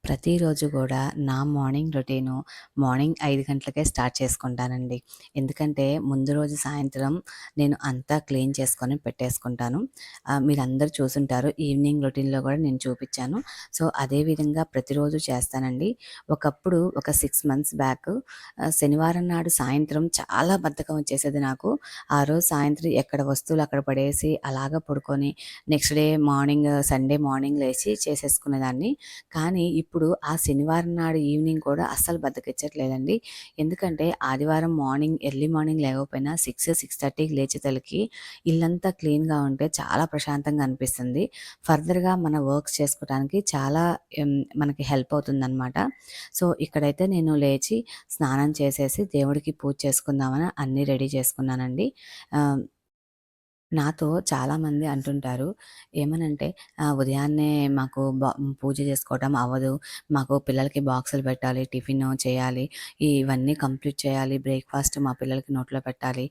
ప్రతిరోజు కూడా నా మార్నింగ్ రొటీను మార్నింగ్ 5 గంటలకే స్టార్ట్ చేసుకుంటానండి. ఎందుకంటే ముందు రోజు సాయంత్రం నేను అంతా క్లీన్ చేసుకొని పెట్టేసుకుంటాను. మీరందరూ చూసుంటారు ఈవినింగ్ రొటీన్‌లో కూడా నేను చూపిచ్చాను. సో, అదే విధంగా ప్రతిరోజు చేస్తానండి. ఒకప్పుడు ఒక 6 మంత్స్ బ్యాక్ శనివారం నాడు సాయంత్రం చాలా బద్ధకం వచ్చేసేది నాకు. ఆ రోజు సాయంత్రం ఎక్కడ వస్తువులు అక్కడ పడేసి అలాగ పడుకొని next day morning Sunday morning లేచి చేసేసుకునేదాన్ని. కానీ ఇప్పుడు ఆ శనివారం నాడు ఈవినింగ్ కూడా అస్సలు బద్ధకిచ్చట్లేదండి. ఎందుకంటే ఆదివారం మార్నింగ్ ఎర్లీ మార్నింగ్ లేవకపోయినా 6, 6:30కి లేచేతలకి ఇల్లంతా క్లీన్‌గా ఉంటే చాలా ప్రశాంతంగా అనిపిస్తుంది. ఫర్దర్‌గా మన వర్క్స్ చేసుకోవటానికి చాలా మనకి హెల్ప్ అవుతుందనమాట. సో, ఇక్కడైతే నేను లేచి స్నానం చేసేసి దేవుడికి పూజ చేసుకుందామని అన్నీ రెడీ చేసుకున్నానండి. ఆహ్ నాతో చాలామంది అంటుంటారు. ఏమనంటే ఉదయాన్నే మాకు పూజ చేసుకోవటం అవ్వదు. మాకు పిల్లలకి బాక్సులు పెట్టాలి, టిఫిను చేయాలి, ఇవన్నీ కంప్లీట్ చేయాలి, బ్రేక్‌ఫాస్ట్ మా పిల్లలకి నోట్లో పెట్టాలి.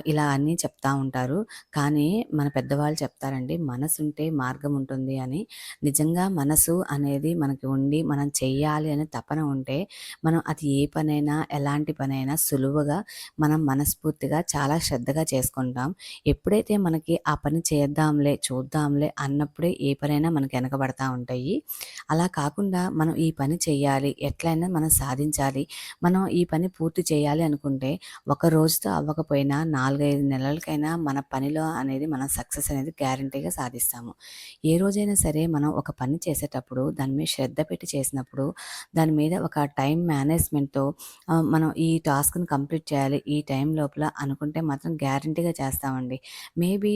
ఇలా అన్నీ చెప్తా ఉంటారు. కానీ మన పెద్దవాళ్ళు చెప్తారండి, మనసుంటే మార్గం ఉంటుంది అని. నిజంగా మనసు అనేది మనకి ఉండి మనం చెయ్యాలి అనే తపన ఉంటే మనం అది ఏ పనైనా, ఎలాంటి పనైనా సులువుగా మనం మనస్ఫూర్తిగా చాలా శ్రద్ధగా చేసుకుంటాం. ఎప్పుడైతే మనకి ఆ పని చేద్దాంలే, చూద్దాంలే అన్నప్పుడే ఏ పనైనా మనకి వెనకబడతా ఉంటాయి. అలా కాకుండా మనం ఈ పని చేయాలి, ఎట్లైనా మనం సాధించాలి, మనం ఈ పని పూర్తి చేయాలి అనుకుంటే ఒక రోజుతో అవ్వకపోయినా 4, 5 నెలలకైనా మన పనిలో అనేది మనం సక్సెస్ అనేది గ్యారంటీగా సాధిస్తాము. ఏ రోజైనా సరే మనం ఒక పని చేసేటప్పుడు దాని మీద శ్రద్ధ పెట్టి చేసినప్పుడు దాని మీద ఒక టైం మేనేజ్‌మెంట్‌తో మనం ఈ టాస్క్‌ని కంప్లీట్ చేయాలి ఈ టైం లోపల అనుకుంటే మాత్రం గ్యారంటీగా చేస్తామండి. మేబీ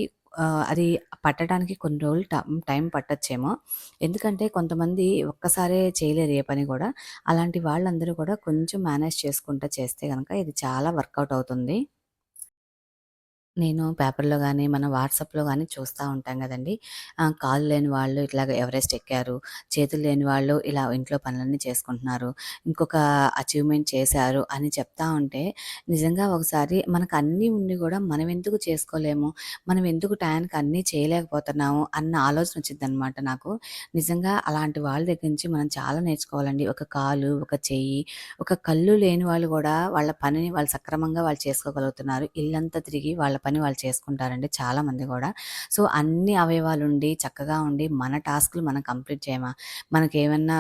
అది పట్టడానికి కొన్ని రోజులు టైం పట్టచ్చేమో. ఎందుకంటే కొంతమంది ఒక్కసారే చేయలేరు ఏ పని గూడా. అలాంటి వాళ్ళందరూ కూడా కొంచెం మేనేజ్ చేసుకుంటా చేస్తే గనక ఇది చాలా వర్కౌట్ అవుతుంది. నేను పేపర్‌లో గాని, మన వాట్సాప్‌లో గాని చూస్తా ఉంటాం గదండీ! కాళ్ళు లేని వాళ్ళు ఇట్లాగ ఎవరెస్ట్ ఎక్కారు. చేతులు లేని వాళ్ళు ఇలా ఇంట్లో పనులన్నీ చేసుకుంటున్నారు. ఇంకొక అచీవ్‌మెంట్ చేశారు అని చెప్తా ఉంటే నిజంగా ఒకసారి మనకు అన్నీ ఉండి గూడా మనం ఎందుకు చేసుకోలేము? మనం ఎందుకు టయానికి అన్నీ చేయలేకపోతున్నాము అన్న ఆలోచన వచ్చిద్దనమాట నాకు. నిజంగా అలాంటి వాళ్ళ దగ్గర నుంచి మనం చాలా నేర్చుకోవాలండి. ఒక కాలు, ఒక చెయ్యి, ఒక కళ్ళు లేని వాళ్ళు గూడా వాళ్ళ పనిని వాళ్ళు సక్రమంగా వాళ్ళు చేసుకోగలుగుతున్నారు. ఇల్లంతా తిరిగి వాళ్ళ పని వాళ్ళు చేసుకుంటారండి చాలామంది గూడా. సో, అన్ని అవయవాలుండి, చక్కగా ఉండి, మన టాస్క్‌లు మనం కంప్లీట్ చేయమా? మనకేమన్నా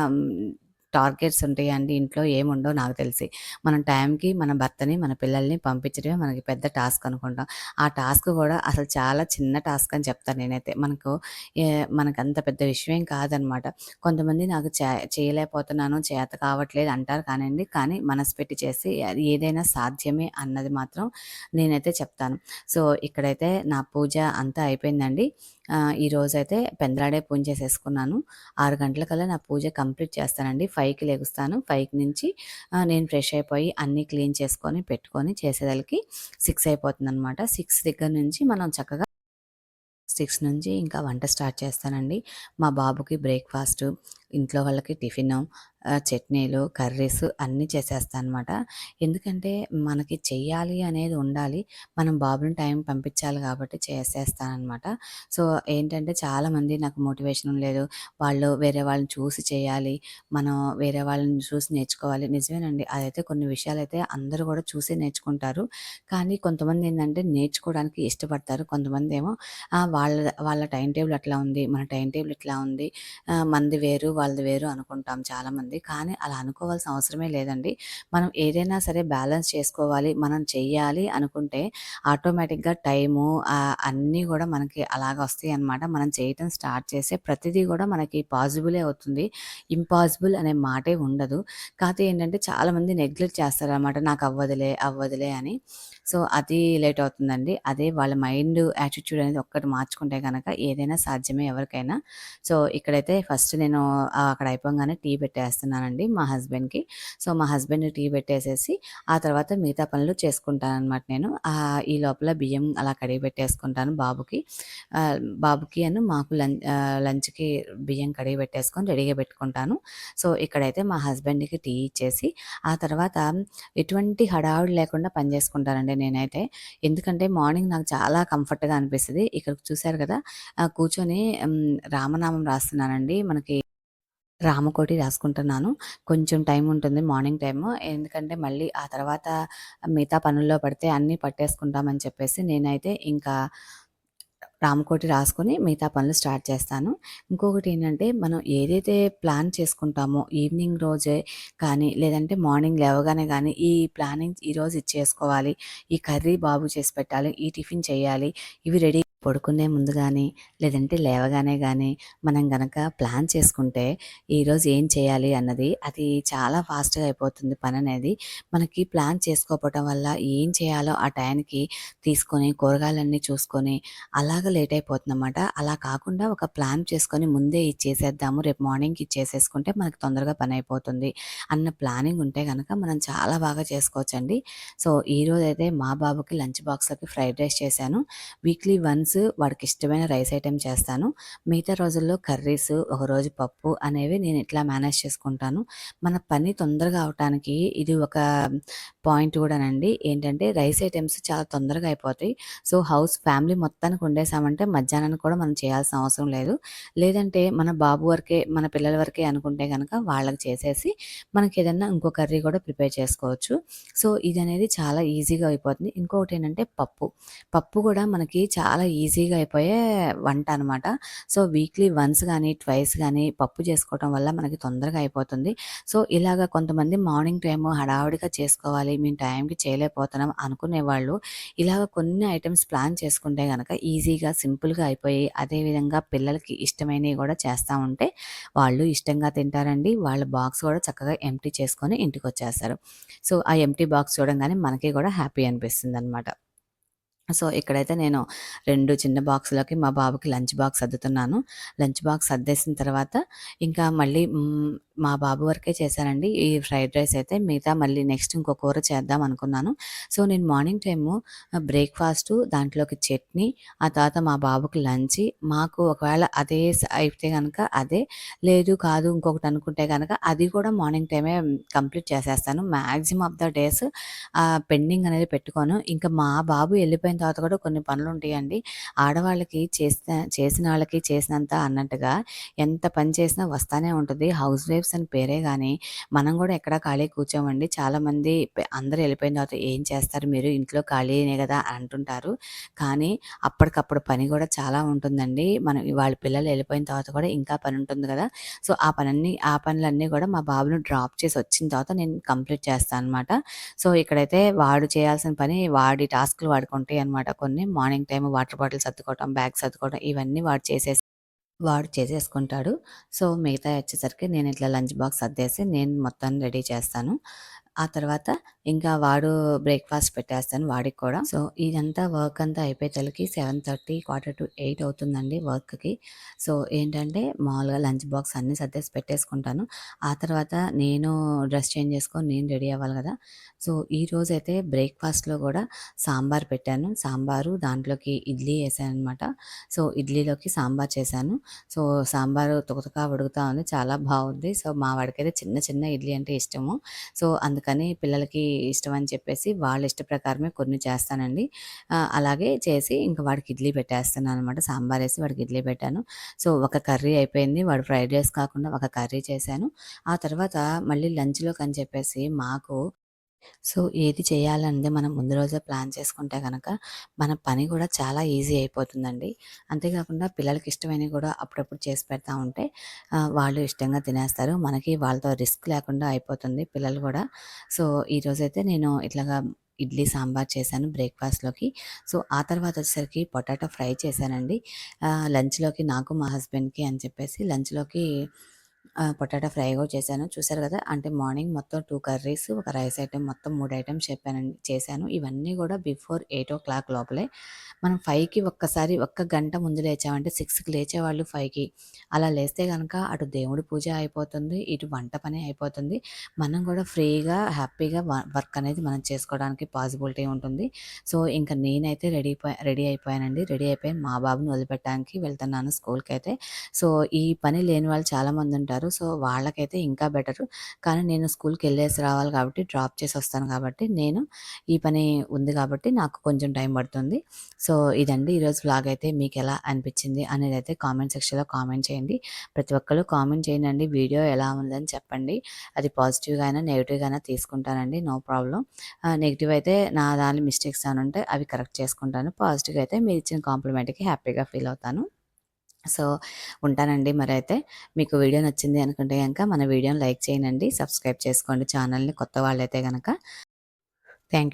టార్గెట్స్ ఉంటాయా అండి ఇంట్లో? ఏముండవు నాకు తెలిసి. మనం టైంకి మన భర్తని, మన పిల్లల్ని పంపించడమే మనకి పెద్ద టాస్క్ అనుకుంటాం. ఆ టాస్క్ గూడా అసలు చాలా చిన్న టాస్క్ అని చెప్తాను నేనైతే. మనకంత పెద్ద విషయం ఏం కాదనమాట. కొంతమంది నాకు చేయలేకపోతున్నాను, చేత కావట్లేదు అంటారు కానండి. కానీ మనసు పెట్టి చేసి అది ఏదైనా సాధ్యమే అన్నది మాత్రం నేనైతే చెప్తాను. సో, ఇక్కడైతే నా పూజ అంతా అయిపోయిందండి. ఈరోజైతే పెందలాడే పూజ చేసేసుకున్నాను. 6 గంటలకల్లా నా పూజ కంప్లీట్ చేస్తానండి. 5కి లెగుస్తాను. 5 నుంచి నేను ఫ్రెష్ అయిపోయి అన్నీ క్లీన్ చేసుకొని, పెట్టుకొని చేసేదలకి 6 అయిపోతుందనమాట. 6 దగ్గర నుంచి మనం చక్కగా 6 నుంచి ఇంకా వంట స్టార్ట్ చేస్తానండి. మా బాబుకి బ్రేక్‌ఫాస్టు, ఇంట్లో వాళ్ళకి టిఫిను, చట్నీలు, కర్రీస్ అన్నీ చేసేస్తానమాట. ఎందుకంటే మనకి చెయ్యాలి అనేది ఉండాలి. మనం బాబుని టైం పంపించాలి కాబట్టి చేసేస్తాననమాట. సో, ఏంటంటే చాలామంది నాకు మోటివేషన్ లేదు. వాళ్ళు వేరే వాళ్ళని చూసి చేయాలి. మనం వేరే వాళ్ళని చూసి నేర్చుకోవాలి. నిజమేనండి. అదైతే కొన్ని విషయాలైతే అందరూ కూడా చూసే నేర్చుకుంటారు. కానీ కొంతమందేందంటే నేర్చుకోవడానికి ఇష్టపడతారు. కొంతమందేమో వాళ్ళ వాళ్ళ టైమ్ టేబుల్ అట్లా ఉంది. మన టైమ్ టేబుల్ ఇట్లా ఉంది. మనది వేరు, వాళ్ళది వేరు అనుకుంటాం చాలామంది. కానీ అలా అనుకోవాల్సిన అవసరమే లేదండి. మనం ఏదైనా సరే బ్యాలెన్స్ చేసుకోవాలి, మనం చెయ్యాలి అనుకుంటే ఆటోమేటిక్‌గా టైము అన్నీ గూడా మనకి అలాగ వస్తాయన్నమాట. మనం చేయటం స్టార్ట్ చేస్తే ప్రతిదీ గూడా మనకి పాజిబులే అవుతుంది. ఇంపాసిబుల్ అనే మాటే ఉండదు. కాకపోతే ఏంటంటే చాలామంది నెగ్లెక్ట్ చేస్తారనమాట. నాకు అవ్వదులే, అవ్వదులే అని. సో, అది లేట్ అవుతుందండి. అదే వాళ్ళ మైండ్ యాటిట్యూడ్ అనేది ఒక్కటి మార్చుకుంటే గనక ఏదైనా సాధ్యమే ఎవరికైనా. సో, ఇక్కడైతే ఫస్ట్ నేను అక్కడ అయిపోంగానే టీ పెట్టేస్తున్నానండి మా హస్బెండ్‌కి. సో, మా హస్బెండ్‌కి టీ పెట్టేసేసి ఆ తర్వాత మిగతా పనులు చేసుకుంటాననమాట నేను. ఈ లోపల బియ్యం అలా కడిగి పెట్టేసుకుంటాను బాబుకి. బాబుకి మాకు లంచ్‌కి బియ్యం కడిగి పెట్టేసుకొని రెడీగా పెట్టుకుంటాను. సో, ఇక్కడైతే మా హస్బెండ్‌కి టీ ఇచ్చేసి ఆ తర్వాత ఎటువంటి హడావిడి లేకుండా పని చేసుకుంటానండి నేనైతే. ఎందుకంటే మార్నింగ్ నాకు చాలా కంఫర్ట్‌గా అనిపిస్తది. ఇక్కడ చూసారు కదా! కూర్చొని రామనామం రాస్తున్నానండి. మనకి రామకోటి రాసుకుంటున్నాను. కొంచెం టైం ఉంటుంది మార్నింగ్ టైము. ఎందుకంటే మళ్ళీ ఆ తర్వాత మిగతా పనుల్లో పడితే అన్నీ పట్టేసుకుంటామని చెప్పేసి నేనైతే ఇంకా రామకోటి రాసుకొని మిగతా పనులు స్టార్ట్ చేస్తాను. ఇంకొకటేంటంటే మనం ఏదైతే ప్లాన్ చేసుకుంటామో ఈవినింగ్ రోజే కానీ, లేదంటే మార్నింగ్ లేవగానే గానీ, ఈ ప్లానింగ్ ఈరోజు ఇది చేసుకోవాలి, ఈ కర్రీ బాబు చేసి పెట్టాలి, ఈ టిఫిన్ చేయాలి, ఇవి రెడీ పడుకునే ముందు గానీ, లేదంటే లేవగానే గానీ, మనం గనక ప్లాన్ చేసుకుంటే ఈరోజు ఏం చేయాలి అన్నది అది చాలా ఫాస్ట్‌గా అయిపోతుంది పననేది. మనకి ప్లాన్ చేసుకోకపోవటం వల్ల ఏం చేయాలో ఆ టయానికి తీసుకొని, కూరగాయలన్నీ చూసుకొని అలాగ లేట్ అయిపోతుందన్నమాట. అలా కాకుండా ఒక ప్లాన్ చేసుకొని ముందే ఇది చేసేద్దాము, రేపు మార్నింగ్‌కి ఇది చేసేసుకుంటే మనకు తొందరగా పనయిపోతుంది అన్న ప్లానింగ్ ఉంటే గనక మనం చాలా బాగా చేసుకోవచ్చండి. సో, ఈరోజైతే మా బాబుకి లంచ్ బాక్స్‌లోకి ఫ్రైడ్ రైస్ చేశాను. వీక్లీ వన్స్ వాడికి ఇష్టమైన రైస్ ఐటెమ్ చేస్తాను. మిగతా రోజుల్లో కర్రీస్, ఒకరోజు పప్పు అనేవి నేను ఇట్లా మేనేజ్ చేసుకుంటాను. మన పని తొందరగా అవ్వటానికి ఇది ఒక పాయింట్ కూడానండి. ఏంటంటే రైస్ ఐటెమ్స్ చాలా తొందరగా అయిపోతాయి. సో, ఫ్యామిలీ మొత్తానికి వండేసామంటే మధ్యాహ్నానికి కూడా మనం చేయాల్సిన అవసరం లేదు. లేదంటే మన బాబు వరకే, మన పిల్లల వరకే అనుకుంటే గనక వాళ్ళకి చేసేసి మనకేదన్నా ఇంకో కర్రీ కూడా ప్రిపేర్ చేసుకోవచ్చు. సో, ఇదనేది చాలా ఈజీగా అయిపోతుంది. ఇంకొకటేంటంటే పప్పు. పప్పు కూడా మనకి చాలా ఈజీగా అయిపోయే వంట అనమాట. సో, వీక్లీ వన్స్ గానీ, ట్వైస్ గానీ పప్పు చేసుకోవటం వల్ల మనకి తొందరగా అయిపోతుంది. సో, ఇలాగ కొంతమంది మార్నింగ్ టైము హడావిడిగా చేసుకోవాలి, మేము టైంకి చేయలేకపోతున్నాం అనుకునేవాళ్ళు ఇలాగ కొన్ని ఐటెమ్స్ ప్లాన్ చేసుకుంటే గనక ఈజీగా, సింపుల్‌గా అయిపోయి, అదేవిధంగా పిల్లలకి ఇష్టమైనవి గూడా చేస్తా ఉంటే వాళ్ళు ఇష్టంగా తింటారండి. వాళ్ళ బాక్స్ గూడా చక్కగా ఎంప్టీ చేసుకొని ఇంటికొచ్చేస్తారు. సో, ఆ ఎంప్టీ బాక్స్ చూడంగానే మనకి గూడా హ్యాపీ అనిపిస్తుందనమాట. సో, ఇక్కడైతే నేను 2 చిన్న బాక్స్‌లోకి మా బాబుకి లంచ్ బాక్స్ సర్దుతున్నాను. లంచ్ బాక్స్ సర్దేసిన తర్వాత ఇంకా మళ్ళీ మా బాబు వరకే చేశానండి ఈ ఫ్రైడ్ రైస్ అయితే. మిగతా మళ్ళీ నెక్స్ట్ ఇంకో కూర చేద్దాం అనుకున్నాను. సో, నేను మార్నింగ్ టైము బ్రేక్‌ఫాస్టు, దాంట్లోకి చట్నీ, ఆ తర్వాత మా బాబుకి లంచి, మాకు ఒకవేళ అదే అయితే గనక అదే, లేదు కాదు ఇంకొకటి అనుకుంటే గనక అది కూడా మార్నింగ్ టైమే కంప్లీట్ చేసేస్తాను. Maximum of the days pending అనేది పెట్టుకోను. ఇంకా మా బాబు ఎళ్ళిపోయిన తర్వాత కూడా కొన్ని పనులుంటాయండి. ఆడవాళ్ళకి చేసిన వాళ్ళకి చేసినంత అన్నట్టుగా ఎంత పని చేసినా వస్తానే ఉంటది. హౌస్ వైఫ్స్ అని పేరే గానీ, మనం గూడా ఎక్కడ ఖాళీగా కూర్చోమండి. చాలామంది అందరూ ఎళ్ళిపోయిన తర్వాత ఏం చేస్తారు మీరు ఇంట్లో ఖాళీనే గదా అంటుంటారు. కానీ అప్పటికప్పుడు పని గూడా చాలా ఉంటుందండి. మనం వాళ్ళ పిల్లలు ఎళ్ళిపోయిన తర్వాత కూడా ఇంకా పనుంటుంది గదా! సో, ఆ పనులన్నీ గూడా మా బాబుని డ్రాప్ చేసి వచ్చిన తర్వాత నేను కంప్లీట్ చేస్తా అనమాట. సో, ఇక్కడైతే వాడు చేయాల్సిన పని వాడి టాస్క్‌లు వాడికుంటాయనమాట కొన్ని. మార్నింగ్ టైమ్ వాటర్ బాటిల్ సర్దుకోవటం, బ్యాగ్ సర్దుకోవడం ఇవన్నీ వాడు చేసేసుకుంటాడు. సో, మిగతాయి వచ్చేసరికి నేను ఇట్లా లంచ్ బాక్స్ సర్దేసి నేను మొత్తం రెడీ చేస్తాను. ఆ తర్వాత ఇంకా వాడు బ్రేక్‌ఫాస్ట్ పెట్టేస్తాను వాడికి కూడా. సో, ఇదంతా వర్క్ అంతా అయిపోయేతలకి 7:30, 7:45 అవుతుందండి వర్క్‌కి. సో, ఏంటంటే మామూలుగా లంచ్ బాక్స్ అన్నీ సర్దేసి పెట్టేసుకుంటాను. ఆ తర్వాత నేను డ్రెస్ చేంజ్ చేసుకొని నేను రెడీ అవ్వాలి గదా! సో, ఈరోజైతే బ్రేక్‌ఫాస్ట్‌లో గూడా సాంబార్ పెట్టాను. సాంబారు దాంట్లోకి ఇడ్లీ ఏసాననమాట. సో, ఇడ్లీలోకి సాంబార్ చేశాను. సో, సాంబారు తుకతుక ఉడుకుతా ఉంది. చాలా బావుంది. సో, మా వాడికైతే చిన్న చిన్న ఇడ్లీ అంటే ఇష్టము. సో, అందుకని పిల్లలకి ఇష్టమని చెప్పేసి వాళ్ళ ఇష్ట ప్రకారమే కొన్ని చేస్తానండి. అలాగే చేసి ఇంక వాడికి ఇడ్లీ పెట్టేస్తున్నాననమాట. సాంబారేసి వాడికి ఇడ్లీ పెట్టాను. సో, ఒక కర్రీ అయిపోయింది. వాడు ఫ్రైడ్ రైస్ కాకుండా ఒక కర్రీ చేశాను. ఆ తర్వాత మళ్ళీ లంచ్‌లోకని చెప్పేసి సో, ఏది చేయాలన్నది మనం ముందు రోజే ప్లాన్ చేసుకుంటే గనక, మన పని గూడా చాలా ఈజీ అయిపోతుందండి. అంతేకాకుండా పిల్లలకి ఇష్టమైనవి గూడా అప్పుడప్పుడు చేసి పెడతా ఉంటే వాళ్ళు ఇష్టంగా తినేస్తారు. మనకి వాళ్ళతో రిస్క్ లేకుండా అయిపోతుంది పిల్లలు గూడా. సో, ఈరోజైతే నేను ఇట్లాగా ఇడ్లీ, సాంబార్ చేశాను బ్రేక్‌ఫాస్ట్‌లోకి. సో, ఆ తర్వాత వచ్చేసరికి పొటాటో ఫ్రై చేశానండి. లంచ్‌లోకి నాకు, మా హస్బెండ్‌కి అని చెప్పేసి లంచ్‌లోకి పొటాటో ఫ్రై కూడా చేశాను. చూసారు గదా! అంటే మార్నింగ్ మొత్తం 2 కర్రీస్, ఒక రైస్ ఐటెమ్ మొత్తం 3 ఐటెమ్స్ చేశాను. ఇవన్నీ గూడా బిఫోర్ 8:00 లోపలే. మనం 5కి ఒక్కసారి ఒక్క గంట ముందు లేచామంటే 6కి లేచేవాళ్ళు 5కి. అలా లేస్తే గనక అటు దేవుడి పూజ అయిపోతుంది, ఇటు వంట పని అయిపోతుంది. మనం గూడా ఫ్రీగా, హ్యాపీగా వర్క్ అనేది మనం చేసుకోవడానికి పాసిబిలిటీ ఉంటుంది. సో, ఇంక నేనైతే రెడీ అయిపోయానండి. రెడీ అయిపోయి మా బాబుని వదిలిపెట్టడానికి వెళ్తున్నాను స్కూల్‌కైతే. సో, ఈ పని లేని వాళ్ళు చాలామందుంటారు. ఉంటారు. సో, వాళ్ళకైతే ఇంకా బెటరు. కానీ నేను స్కూల్‌కెళ్ళేసి రావాలి కాబట్టి, డ్రాప్ చేసొస్తాను కాబట్టి, నేను ఈ పని ఉంది కాబట్టి నాకు కొంచెం టైం పడుతుంది. సో, ఇదండి ఈరోజు వ్లాగ్ అయితే. మీకెలా అనిపించింది అనేదైతే కామెంట్ సెక్షన్‌లో కామెంట్ చేయండి. ప్రతి ఒక్కళ్ళు కామెంట్ చేయండండి. వీడియో ఎలా ఉందని చెప్పండి. అది పాజిటివ్‌గా అయినా, నెగెటివ్‌గా అయినా తీసుకుంటానండి. No problem. నెగెటివ్ అయితే నా దాని మిస్టేక్స్ ఏమైనా ఉంటే అవి కరెక్ట్ చేసుకుంటాను. పాజిటివ్‌గా అయితే మీరిచ్చిన కాంప్లిమెంట్‌కి హ్యాపీగా ఫీల్ అవుతాను. సో, ఉంటానండి మరైతే. మీకు వీడియో నచ్చింది అనుకుంటే గనక మన వీడియోని లైక్ చేయండి. సబ్స్క్రైబ్ చేసుకోండి ఛానల్‌ని కొత్త వాళ్ళైతే గనక. Thank you.